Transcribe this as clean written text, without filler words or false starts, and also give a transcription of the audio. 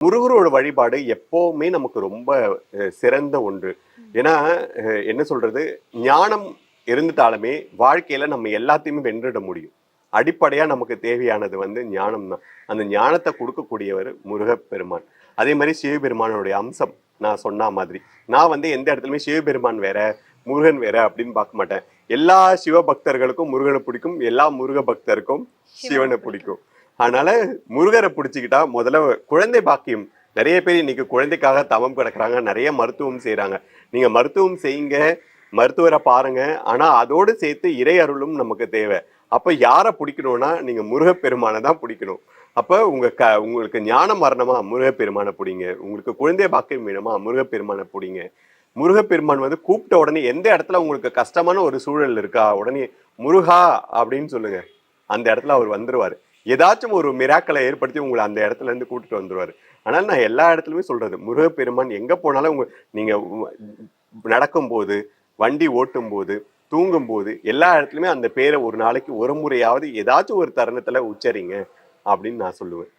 முருகரோட வழிபாடு எப்பவுமே நமக்கு ரொம்ப சிறந்த ஒன்று. ஏன்னா என்ன சொல்றது, ஞானம் இருந்துட்டாலுமே வாழ்க்கையில நம்ம எல்லாத்தையுமே வென்றிட முடியும். அடிப்படையா நமக்கு தேவையானது வந்து ஞானம் தான். அந்த ஞானத்தை கொடுக்கக்கூடியவர் முருகப்பெருமான். அதே மாதிரி சிவபெருமானுடைய அம்சம். நான் சொன்ன மாதிரி நான் வந்து எந்த இடத்துலயுமே சிவபெருமான் வேற முருகன் வேற அப்படின்னு பார்க்க மாட்டேன். எல்லா சிவ பக்தர்களுக்கும் முருகனை பிடிக்கும், எல்லா முருக பக்தருக்கும் சிவனை பிடிக்கும். அதனால முருகரை பிடிச்சிக்கிட்டா முதல்ல குழந்தை பாக்கியம். நிறைய பேர் இன்னைக்கு குழந்தைக்காக தவம் கிடக்குறாங்க, நிறைய மருத்துவம் செய்யறாங்க. நீங்க மருத்துவம் செய்யுங்க, மருத்துவரை பாருங்க, ஆனா அதோடு சேர்த்து இறை அருளும் நமக்கு தேவை. அப்ப யாரை பிடிக்கணும்னா நீங்க முருகப்பெருமானை தான் பிடிக்கணும். அப்ப உங்களுக்கு ஞானம் வரணுமா, முருகப்பெருமானை பிடிங்க. உங்களுக்கு குழந்தை பாக்கியம் வேணுமா, முருகப்பெருமானை பிடிங்க. முருகப்பெருமான் வந்து கூப்பிட்ட உடனே எந்த இடத்துல உங்களுக்கு கஷ்டமான ஒரு சூழல் இருக்கா, உடனே முருகா அப்படின்னு சொல்லுங்க. அந்த இடத்துல அவர் வந்துருவாரு. ஏதாச்சும் ஒரு மிராக்களை ஏற்படுத்தி உங்களை அந்த இடத்துல இருந்து கூட்டிட்டு வந்துருவாரு. ஆனால் நான் எல்லா இடத்துலயுமே சொல்றது, முருகப்பெருமான் எங்க போனாலும் நீங்க நடக்கும் போது, வண்டி ஓட்டும் போது, தூங்கும் போது, எல்லா இடத்துலயுமே அந்த பேரை ஒரு நாளைக்கு ஒரு முறையாவது ஏதாச்சும் ஒரு தருணத்துல உச்சரிங்க அப்படின்னு நான் சொல்லுவேன்.